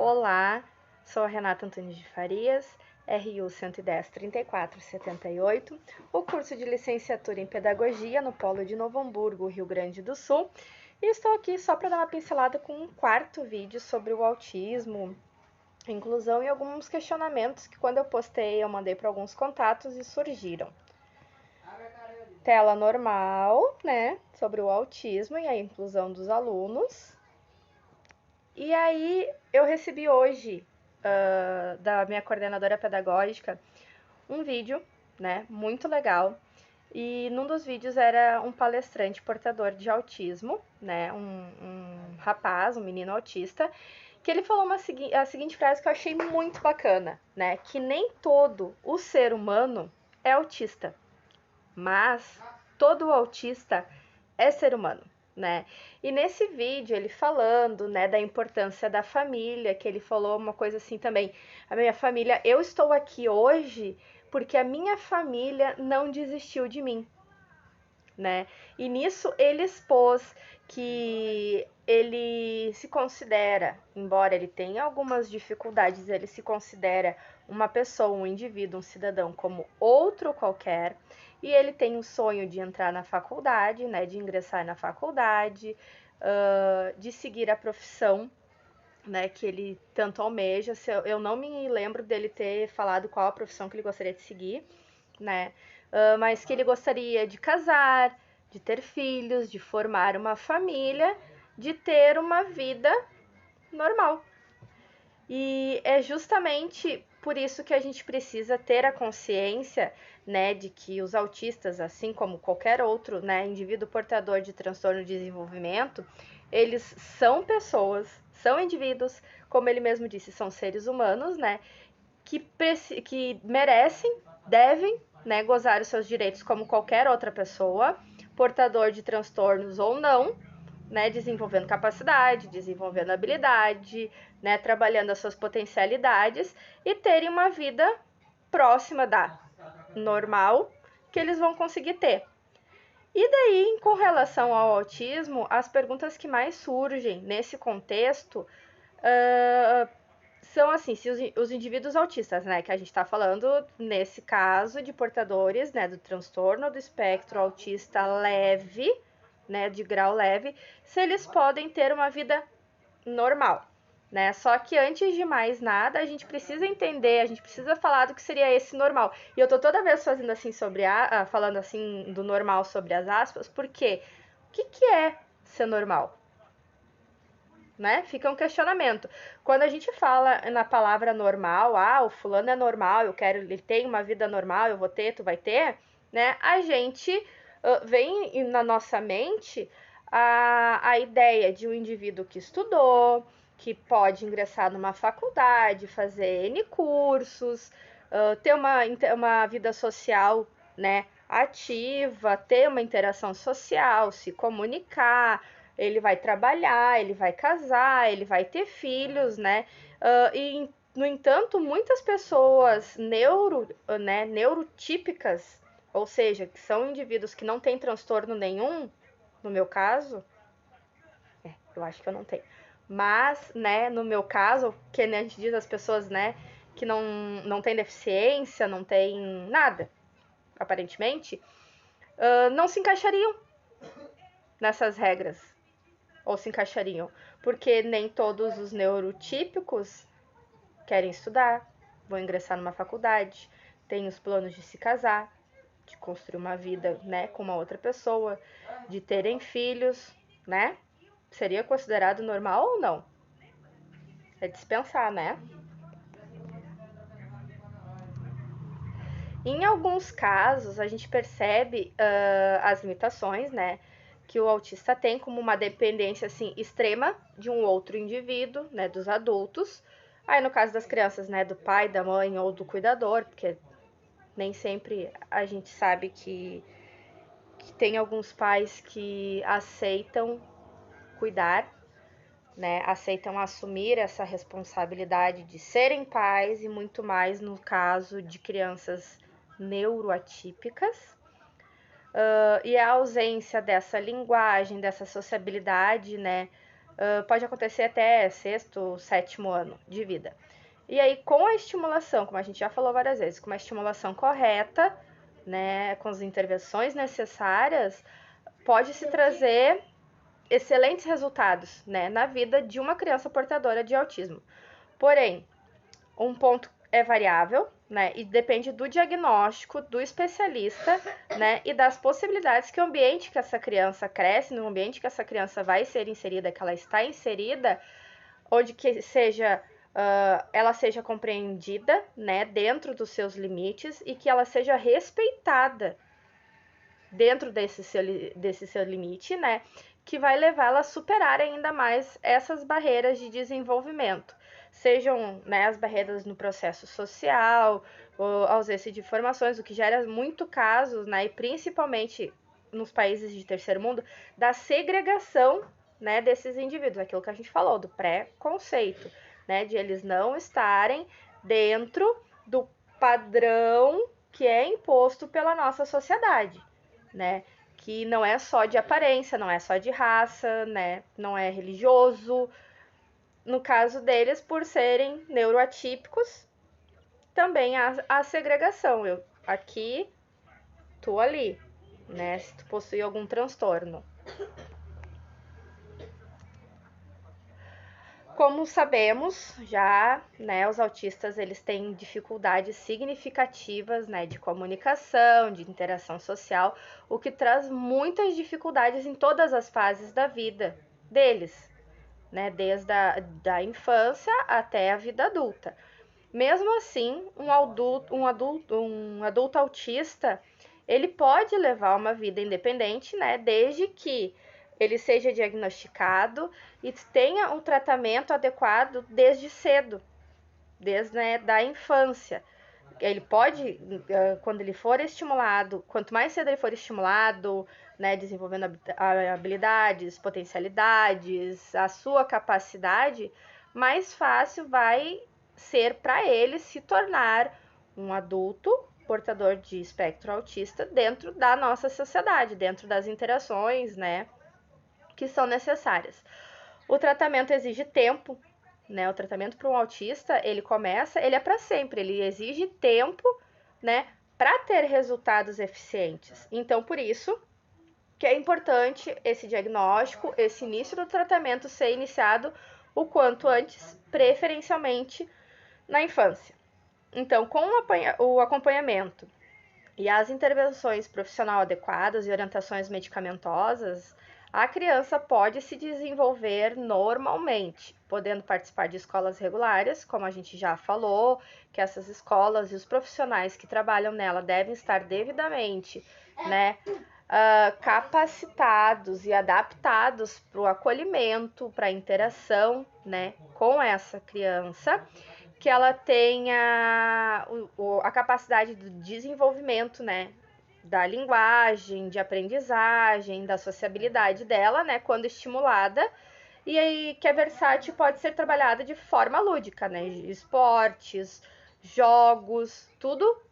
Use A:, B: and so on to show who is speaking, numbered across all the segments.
A: Olá, sou a Renata Antunes de Farias, RU 110 3478, o curso de licenciatura em Pedagogia no Polo de Novo Hamburgo, Rio Grande do Sul, e estou aqui só para dar uma pincelada com um quarto vídeo sobre o autismo, inclusão e alguns questionamentos que quando eu postei eu mandei para alguns contatos e surgiram. Tela normal, né, sobre o autismo e a inclusão dos alunos. E aí eu recebi hoje da minha coordenadora pedagógica um vídeo, né, muito legal. E num dos vídeos era um palestrante portador de autismo, né, um rapaz, um menino autista, que ele falou a seguinte frase que eu achei muito bacana, né, que nem todo o ser humano é autista, mas todo autista é ser humano, né? E nesse vídeo ele falando, né, da importância da família, que ele falou uma coisa assim também, a minha família, eu estou aqui hoje porque a minha família não desistiu de mim, né? E nisso ele expôs que ele se considera, embora ele tenha algumas dificuldades, ele se considera uma pessoa, um indivíduo, um cidadão como outro qualquer, e ele tem o sonho de entrar na faculdade, né, de ingressar na faculdade, de seguir a profissão, né, que ele tanto almeja. Eu não me lembro dele ter falado qual a profissão que ele gostaria de seguir, né, mas que ele gostaria de casar, de ter filhos, de formar uma família, de ter uma vida normal. E é justamente por isso que a gente precisa ter a consciência, né, de que os autistas, assim como qualquer outro, né, indivíduo portador de transtorno de desenvolvimento, eles são pessoas, são indivíduos, como ele mesmo disse, são seres humanos, né, que merecem, devem, né, gozar os seus direitos como qualquer outra pessoa, portador de transtornos ou não, né, desenvolvendo capacidade, desenvolvendo habilidade, né, trabalhando as suas potencialidades e terem uma vida próxima da normal que eles vão conseguir ter. E daí, com relação ao autismo, as perguntas que mais surgem nesse contexto são assim, se os indivíduos autistas, né, que a gente está falando nesse caso de portadores, né, do transtorno do espectro autista leve, né, de grau leve, se eles podem ter uma vida normal, né? Só que antes de mais nada, a gente precisa entender, a gente precisa falar do que seria esse normal. E eu tô toda vez fazendo assim falando assim do normal sobre as aspas, porque o que é ser normal? Né? Fica um questionamento. Quando a gente fala na palavra normal, o fulano é normal, ele tem uma vida normal, eu vou ter, tu vai ter, né? A gente vem na nossa mente a ideia de um indivíduo que estudou, que pode ingressar numa faculdade, fazer N cursos, ter uma vida social, né, ativa, ter uma interação social, se comunicar, ele vai trabalhar, ele vai casar, ele vai ter filhos, né? E, no entanto, muitas pessoas neurotípicas, ou seja, que são indivíduos que não têm transtorno nenhum, no meu caso, eu acho que eu não tenho, mas, né, no meu caso, que a gente diz as pessoas, né, que não tem deficiência, não tem nada, aparentemente, não se encaixariam nessas regras, ou se encaixariam, porque nem todos os neurotípicos querem estudar, vão ingressar numa faculdade, têm os planos de se casar, de construir uma vida, né, com uma outra pessoa, de terem filhos, né? Seria considerado normal ou não? É dispensar, né? Em alguns casos, a gente percebe as limitações, né, que o autista tem, como uma dependência assim extrema de um outro indivíduo, né, dos adultos. Aí no caso das crianças, né, do pai, da mãe ou do cuidador, porque nem sempre a gente sabe que tem alguns pais que aceitam cuidar, né, aceitam assumir essa responsabilidade de serem pais e muito mais no caso de crianças neuroatípicas. E a ausência dessa linguagem, dessa sociabilidade, né, pode acontecer até sexto, sétimo ano de vida. E aí, com a estimulação, como a gente já falou várias vezes, com uma estimulação correta, né, com as intervenções necessárias, pode-se trazer excelentes resultados, né, na vida de uma criança portadora de autismo. Porém, um ponto é variável, né, e depende do diagnóstico do especialista, né, e das possibilidades que o ambiente que essa criança cresce, no ambiente que essa criança vai ser inserida, que ela está inserida, onde que seja ela seja compreendida, né, dentro dos seus limites e que ela seja respeitada dentro desse seu limite, né, que vai levá-la a superar ainda mais essas barreiras de desenvolvimento. Sejam, né, as barreiras no processo social, ou ausência de informações, o que gera muito casos, né, e principalmente nos países de terceiro mundo, da segregação, né, desses indivíduos, aquilo que a gente falou, do pré-conceito, né, de eles não estarem dentro do padrão que é imposto pela nossa sociedade, né, que não é só de aparência, não é só de raça, né, não é religioso. No caso deles, por serem neuroatípicos, também há a segregação. Eu aqui, tu ali, né? Se tu possui algum transtorno. Como sabemos, já, né, os autistas eles têm dificuldades significativas, né, de comunicação, de interação social, o que traz muitas dificuldades em todas as fases da vida deles, né, desde da infância até a vida adulta. Mesmo assim, um adulto autista, ele pode levar uma vida independente, né, desde que ele seja diagnosticado e tenha um tratamento adequado desde cedo, desde, né, da infância. Ele pode, quando ele for estimulado, quanto mais cedo ele for estimulado, né, desenvolvendo habilidades, potencialidades, a sua capacidade, mais fácil vai ser para ele se tornar um adulto portador de espectro autista dentro da nossa sociedade, dentro das interações, né, que são necessárias. O tratamento exige tempo, né? O tratamento para um autista, ele é para sempre, ele exige tempo, né, para ter resultados eficientes. Então, por isso que é importante esse diagnóstico, esse início do tratamento ser iniciado o quanto antes, preferencialmente na infância. Então, com o acompanhamento e as intervenções profissionais adequadas e orientações medicamentosas, a criança pode se desenvolver normalmente, podendo participar de escolas regulares, como a gente já falou, que essas escolas e os profissionais que trabalham nela devem estar devidamente, né, capacitados e adaptados para o acolhimento, para a interação, né, com essa criança, que ela tenha a capacidade de desenvolvimento, né, da linguagem, de aprendizagem, da sociabilidade dela, né, quando estimulada, e aí que a versátil pode ser trabalhada de forma lúdica, né, esportes, jogos, tudo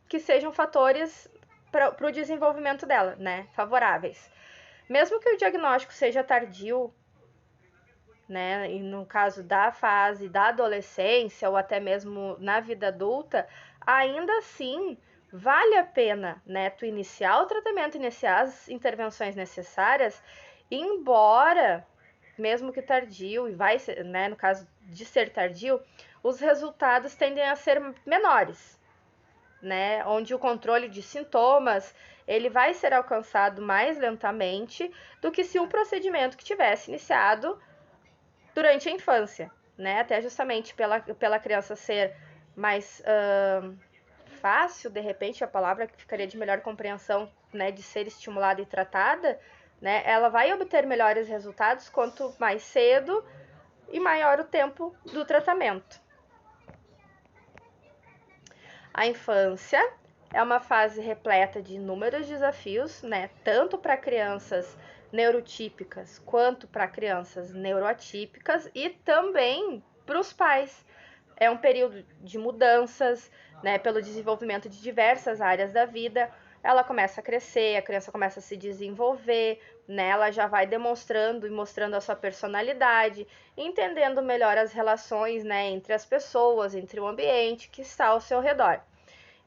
A: que sejam fatores para o desenvolvimento dela, né, favoráveis. Mesmo que o diagnóstico seja tardio, né, e no caso da fase da adolescência ou até mesmo na vida adulta, ainda assim vale a pena, né, tu iniciar o tratamento, iniciar as intervenções necessárias, embora, mesmo que tardio, e vai ser, né, no caso de ser tardio, os resultados tendem a ser menores, né, onde o controle de sintomas ele vai ser alcançado mais lentamente do que se um procedimento que tivesse iniciado durante a infância, né, até justamente pela criança ser mais fácil, de repente, a palavra que ficaria de melhor compreensão, né, de ser estimulada e tratada, né, ela vai obter melhores resultados quanto mais cedo e maior o tempo do tratamento. A infância é uma fase repleta de inúmeros desafios, né, tanto para crianças neurotípicas quanto para crianças neuroatípicas e também para os pais. É um período de mudanças, né, pelo desenvolvimento de diversas áreas da vida, ela começa a crescer, a criança começa a se desenvolver, né? Ela já vai demonstrando e mostrando a sua personalidade, entendendo melhor as relações, né, entre as pessoas, entre o ambiente que está ao seu redor.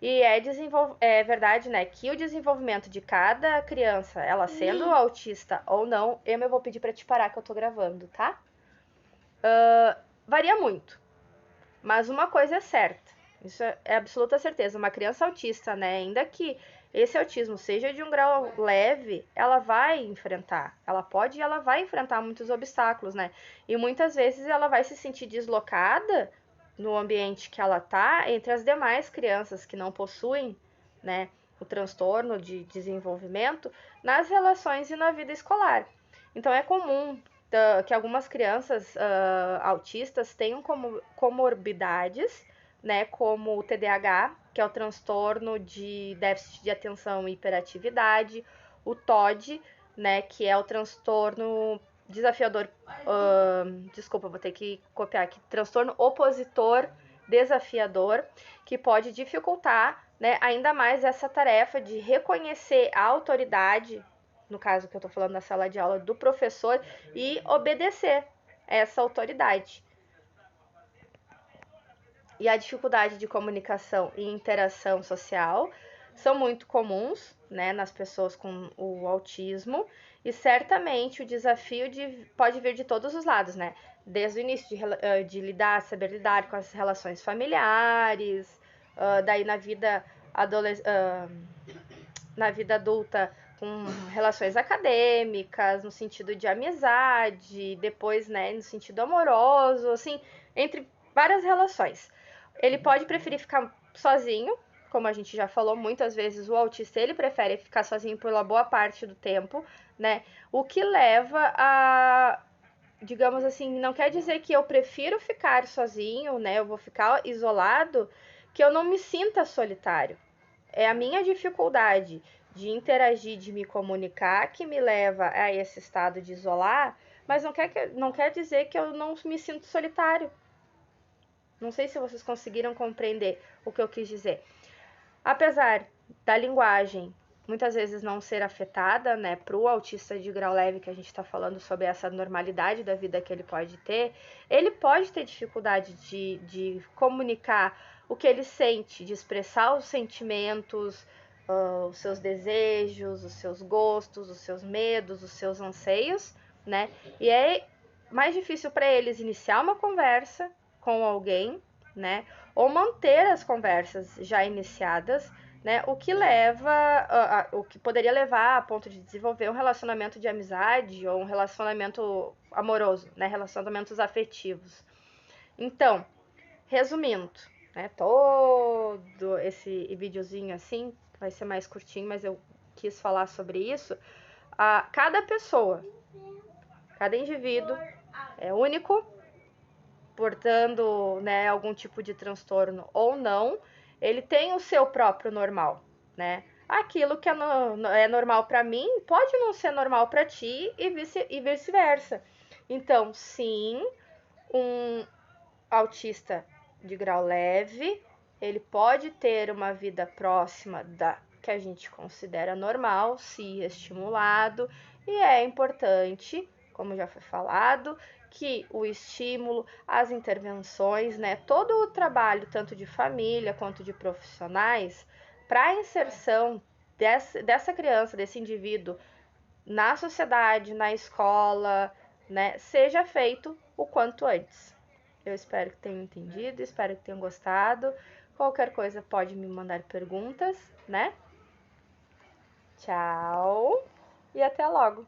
A: E é verdade, né, que o desenvolvimento de cada criança, ela sendo autista ou não, eu vou pedir para te parar que eu tô gravando, tá? Varia muito, mas uma coisa é certa, isso é absoluta certeza, uma criança autista, né, ainda que esse autismo seja de um grau leve, ela vai enfrentar, ela vai enfrentar muitos obstáculos, né, e muitas vezes ela vai se sentir deslocada no ambiente que ela tá entre as demais crianças que não possuem, né, o transtorno de desenvolvimento nas relações e na vida escolar. Então é comum que algumas crianças autistas tenham comorbidades, né, como o TDAH, que é o transtorno de déficit de atenção e hiperatividade, o TOD, né, que é o transtorno desafiador, desculpa, vou ter que copiar aqui, transtorno opositor desafiador, que pode dificultar, né, ainda mais essa tarefa de reconhecer a autoridade, no caso que eu tô falando na sala de aula, do professor, e obedecer essa autoridade. E a dificuldade de comunicação e interação social são muito comuns, né, nas pessoas com o autismo, e certamente o desafio pode vir de todos os lados, né? Desde o início de saber lidar com as relações familiares, daí na vida adulta com relações acadêmicas, no sentido de amizade, depois, né, no sentido amoroso, assim, entre várias relações. Ele pode preferir ficar sozinho, como a gente já falou, muitas vezes o autista ele prefere ficar sozinho pela boa parte do tempo, né? O que leva a, digamos assim, não quer dizer que eu prefiro ficar sozinho, né? Eu vou ficar isolado, que eu não me sinta solitário. É a minha dificuldade de interagir, de me comunicar, que me leva a esse estado de isolar, mas não quer dizer que eu não me sinto solitário. Não sei se vocês conseguiram compreender o que eu quis dizer. Apesar da linguagem muitas vezes não ser afetada, né, para o autista de grau leve, que a gente está falando sobre essa normalidade da vida que ele pode ter dificuldade de comunicar o que ele sente, de expressar os sentimentos, os seus desejos, os seus gostos, os seus medos, os seus anseios, né? E é mais difícil para eles iniciar uma conversa com alguém, né? Ou manter as conversas já iniciadas, né? O que poderia levar a ponto de desenvolver um relacionamento de amizade ou um relacionamento amoroso, né? Relacionamentos afetivos. Então, resumindo, né? Todo esse videozinho assim vai ser mais curtinho, mas eu quis falar sobre isso. Cada pessoa, cada indivíduo é único, portando, né, algum tipo de transtorno ou não, ele tem o seu próprio normal, né? Aquilo que é normal para mim pode não ser normal para ti e vice-versa. Então, sim, um autista de grau leve, ele pode ter uma vida próxima da que a gente considera normal, se estimulado, e é importante, como já foi falado, que o estímulo, as intervenções, né, todo o trabalho, tanto de família quanto de profissionais, para a inserção dessa criança, desse indivíduo na sociedade, na escola, né, seja feito o quanto antes. Eu espero que tenham entendido, espero que tenham gostado. Qualquer coisa pode me mandar perguntas, né? Tchau e até logo!